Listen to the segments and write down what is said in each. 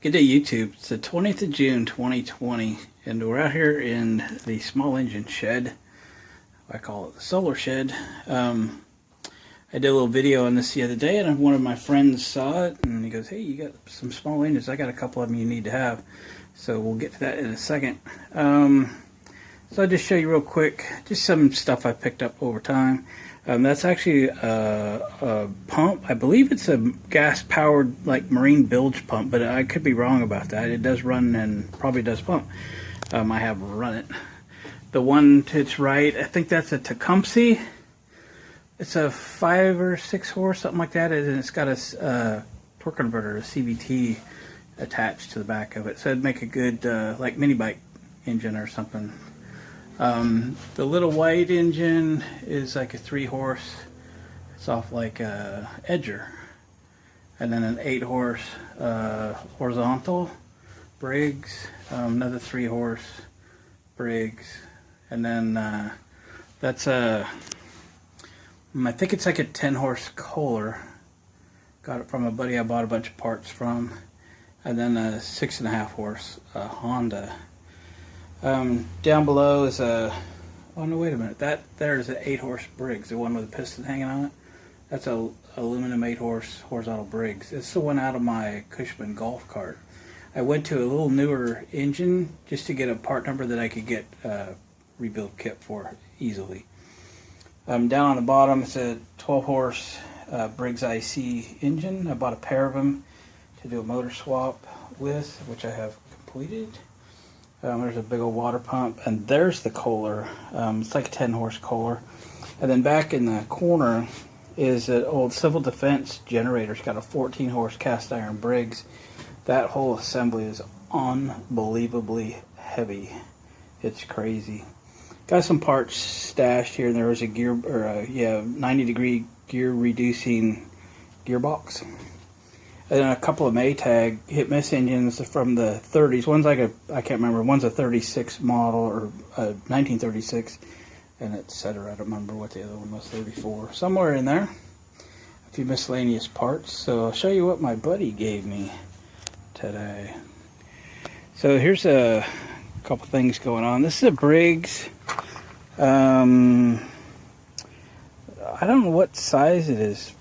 Good day, YouTube. It's the 20th of June, 2020, and we're out here in the small engine shed. I call it the solar shed. I did a little video on this the other day, and one of my friends saw it, and he goes, "Hey, you got some small engines. I got a couple of them you need to have." So we'll get to that in a second. So I'll just show you real quick, just some stuff I picked up over time. That's actually a pump. I believe it's a gas-powered, like, marine bilge pump, but I could be wrong about that. It does run and probably does pump. I have run it. The one to its right, I think that's a Tecumseh. It's a 5 or 6 horse, something like that, and it's got a torque converter, a CVT, attached to the back of it. So it'd make a good, like, mini bike engine or something. The little white engine is like a 3 horse. It's off like a Edger. And then an 8 horse horizontal Briggs, another 3 horse Briggs. And then that's a, I think it's like a 10 horse Kohler. Got it from a buddy I bought a bunch of parts from. And then a 6.5 horse Honda. Down below is a, oh no, wait a minute, there's an 8 horse Briggs, the one with the piston hanging on it. That's a aluminum 8 horse horizontal Briggs. It's the one out of my Cushman golf cart. I went to a little newer engine just to get a part number that I could get a rebuild kit for easily. Down on the bottom it's a 12 horse Briggs IC engine. I bought a pair of them to do a motor swap with, which I have completed. There's a big old water pump, and there's the Kohler. It's like a 10 horse Kohler. And then back in the corner is an old civil defense generator. It's got a 14 horse cast iron Briggs. That whole assembly is unbelievably heavy. It's crazy. Got some parts stashed here, and there was a gear, or a 90-degree gear reducing gearbox. And then a couple of Maytag hit-miss engines from the 30s. One's like I can't remember, one's a 36 model, or 1936, and etc. I don't remember what the other one was, 34. Somewhere in there. A few miscellaneous parts. So I'll show you what my buddy gave me today. So here's a couple things going on. This is a Briggs. I don't know what size it is.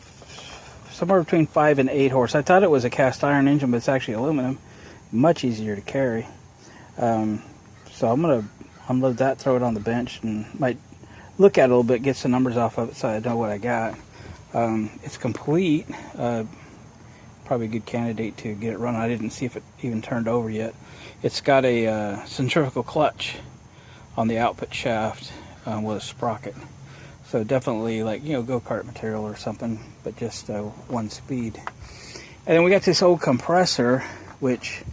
Somewhere between 5 and 8 horse. I thought it was a cast iron engine, but it's actually aluminum. Much easier to carry. So I'm going to unload that, throw it on the bench, and might look at it a little bit, get some numbers off of it so I know what I got. It's complete. Probably a good candidate to get it running. I didn't see if it even turned over yet. It's got a centrifugal clutch on the output shaft with a sprocket. So definitely, like, you know, go-kart material or something, but just 1 speed. And then we got this old compressor, which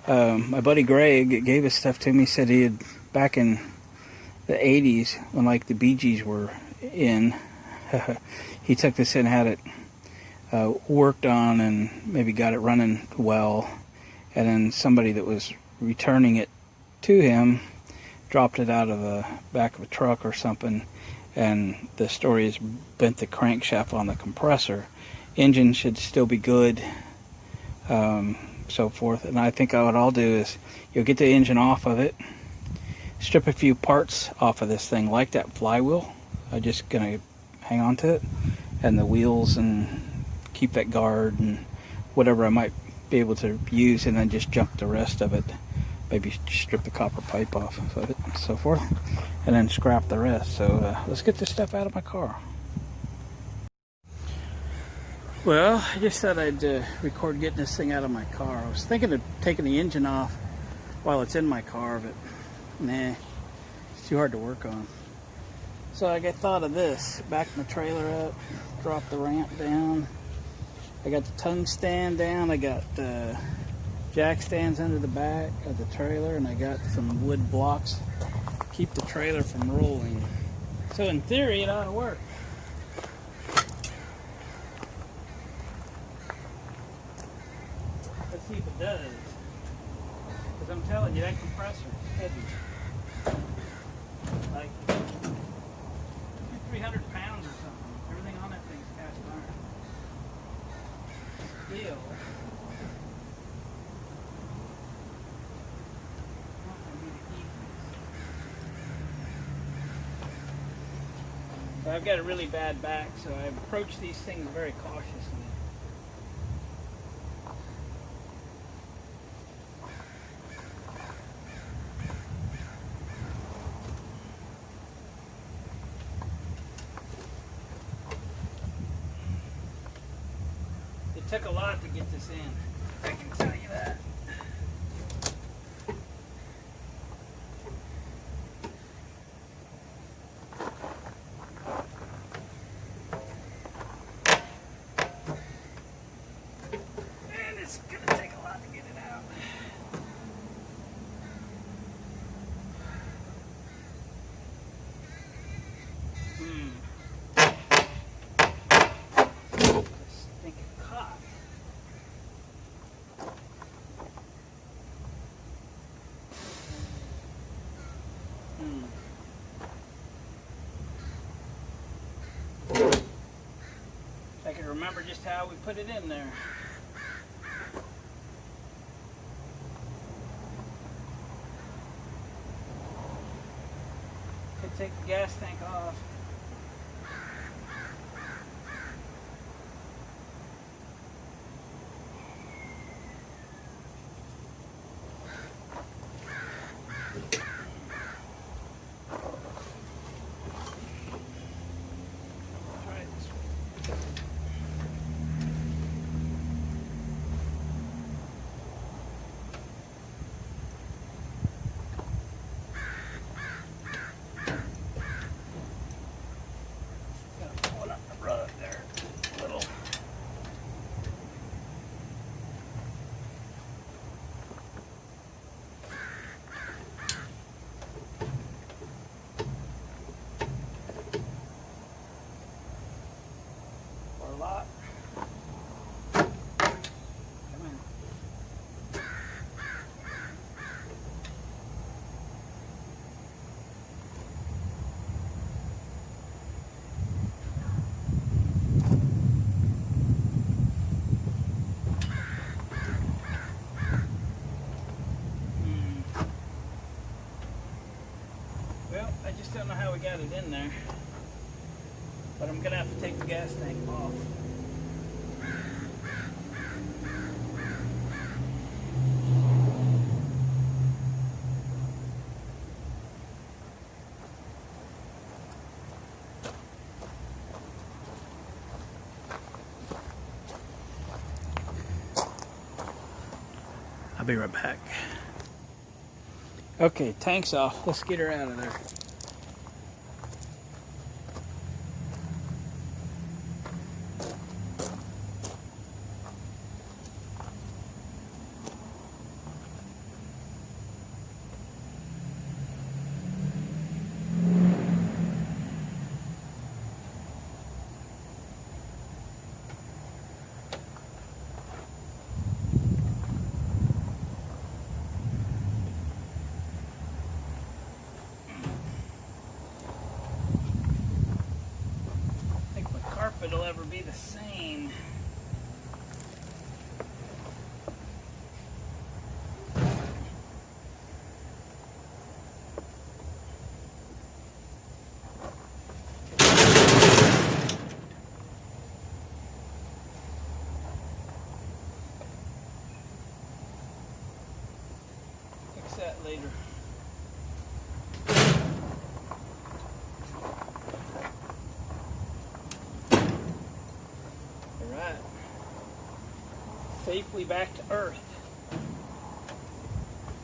my buddy Greg gave his stuff to me. Said he had, back in the 80s, when like the Bee Gees were in, he took this in, had it worked on, and maybe got it running well. And then somebody that was returning it to him dropped it out of the back of a truck or something. And the story is bent the crankshaft on the compressor. Engine should still be good, so forth. And I think what I'll do is, you'll get the engine off of it, strip a few parts off of this thing, like that flywheel. I'm just gonna hang on to it, and the wheels, and keep that guard and whatever I might be able to use, and then just junk the rest of it. Maybe strip the copper pipe off of it, and so forth, and then scrap the rest. So let's get this stuff out of my car. Well, I just thought I'd record getting this thing out of my car. I was thinking of taking the engine off while it's in my car, but nah, it's too hard to work on. So I thought of this. Back my trailer up, drop the ramp down. I got the tongue stand down. I got jack stands under the back of the trailer, and I got some wood blocks to keep the trailer from rolling. So in theory it ought to work. Let's see if it does. Because I'm telling you, that compressor is heavy. Like 300 pounds or something. Everything on that thing's cast iron. Steel. So I've got a really bad back, so I approach these things very cautiously. It took a lot to get this in, I can tell you that. And it's going to take a lot to get it out. I can remember just how we put it in there. Could take the gas tank off. Well, I just don't know how we got it in there, but I'm gonna have to take the gas tank off. I'll be right back. Okay, tank's off. Let's get her out of there. It'll ever be the same. Fix that later. Safely back to Earth.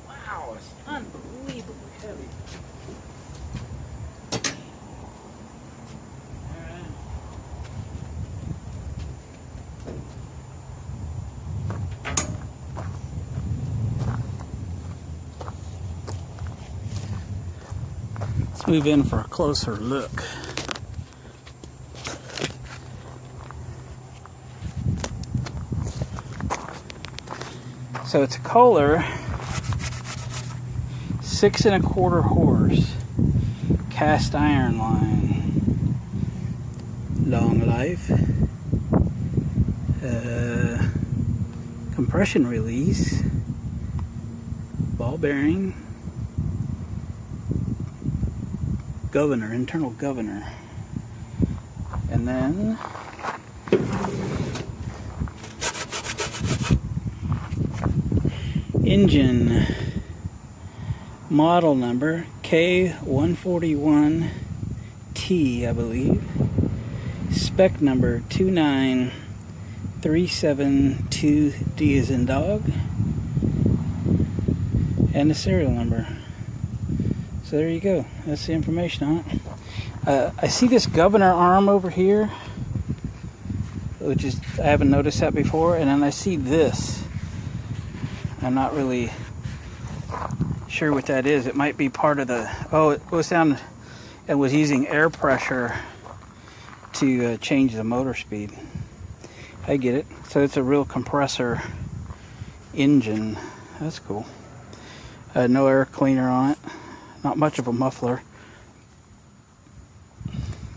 Wow, it's unbelievably heavy. Alright. Let's move in for a closer look. So it's a Kohler 6 1/4 horse cast iron line, long life, compression release, ball bearing, governor, internal governor. And then engine model number K141T, I believe. Spec number 29372D as in dog. And the serial number. So there you go. That's the information on it. I see this governor arm over here, which is, I haven't noticed that before, and then I see this. I'm not really sure what that is. It might be part of the, oh, it goes down and was using air pressure to change the motor speed. I get it. So it's a real compressor engine. That's cool. No air cleaner on it. Not much of a muffler.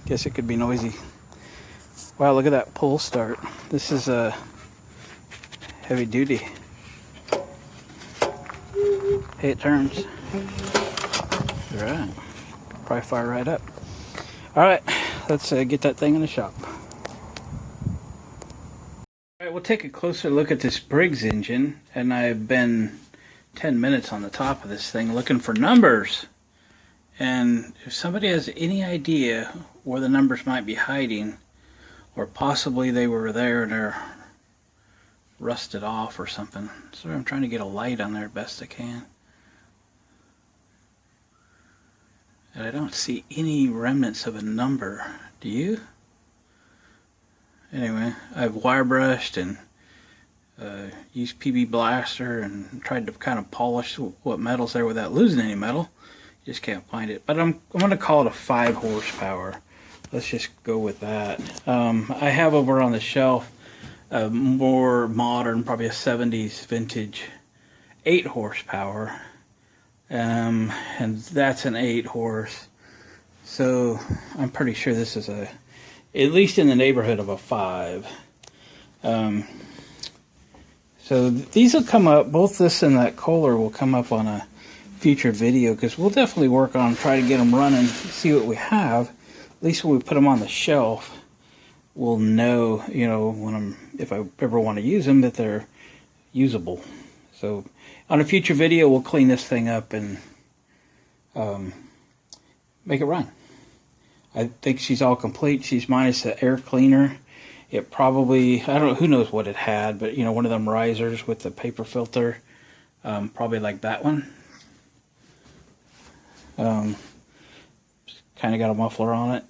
Guess it could be noisy. Wow, look at that pull start. This is a heavy duty. Hey, it turns. All right. Probably fire right up. All right, let's get that thing in the shop. All right, we'll take a closer look at this Briggs engine, and I've been 10 minutes on the top of this thing looking for numbers. And if somebody has any idea where the numbers might be hiding, or possibly they were there and they're rusted off or something. So I'm trying to get a light on there best I can. And I don't see any remnants of a number. Do you? Anyway, I've wire brushed and used PB Blaster and tried to kind of polish what metal's there without losing any metal. Just can't find it. But I'm going to call it a 5 horsepower. Let's just go with that. I have over on the shelf a more modern, probably a 70s vintage 8 horsepower. And that's an 8 horse. So I'm pretty sure this is at least in the neighborhood of a 5. So these will come up, both this and that Kohler will come up on a future video, because we'll definitely work on trying to get them running, see what we have. At least when we put them on the shelf, we'll know, you know, if I ever want to use them, that they're usable. So on a future video, we'll clean this thing up and make it run. I think she's all complete. She's minus the air cleaner. It probably, I don't know, who knows what it had, but you know, one of them risers with the paper filter, probably like that one. Kind of got a muffler on it.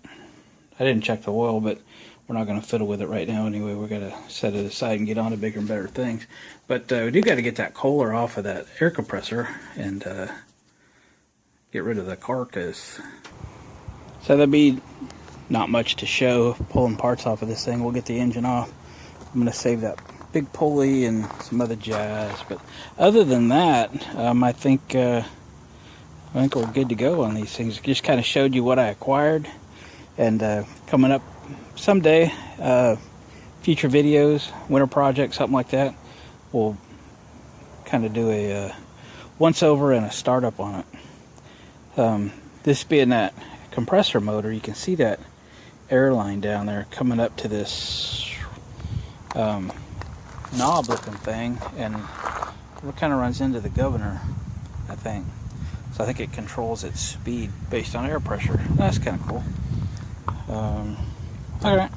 I didn't check the oil, but we're not going to fiddle with it right now anyway. We're going to set it aside and get on to bigger and better things. But we do got to get that Kohler off of that air compressor and get rid of the carcass. So there'll be not much to show pulling parts off of this thing. We'll get the engine off. I'm going to save that big pulley and some other jazz. But other than that, I think we're good to go on these things. Just kind of showed you what I acquired. And coming up someday, future videos, winter project, something like that, we'll kind of do a once over and a startup on it. This being that compressor motor, you can see that air line down there coming up to this knob looking thing, and it kind of runs into the governor, I think. So I think it controls its speed based on air pressure. That's kind of cool. Alright,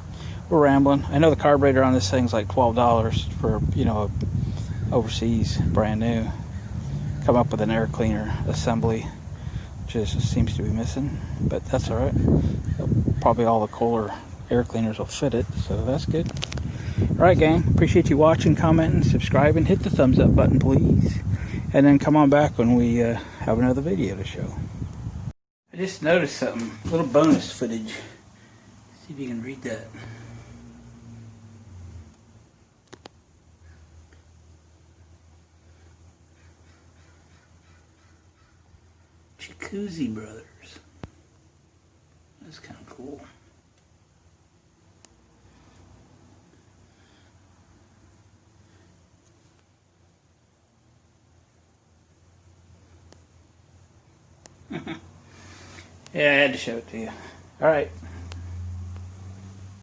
we're rambling. I know the carburetor on this thing's like $12 for, you know, overseas, brand new. Come up with an air cleaner assembly, which seems to be missing, but that's alright. Probably all the Kohler air cleaners will fit it, so that's good. Alright gang, appreciate you watching, commenting, subscribing. Hit the thumbs up button please, and then come on back when we have another video to show. I just noticed something, a little bonus footage. See if you can read that. Jacuzzi Brothers. That's kind of cool. Yeah, I had to show it to you. All right.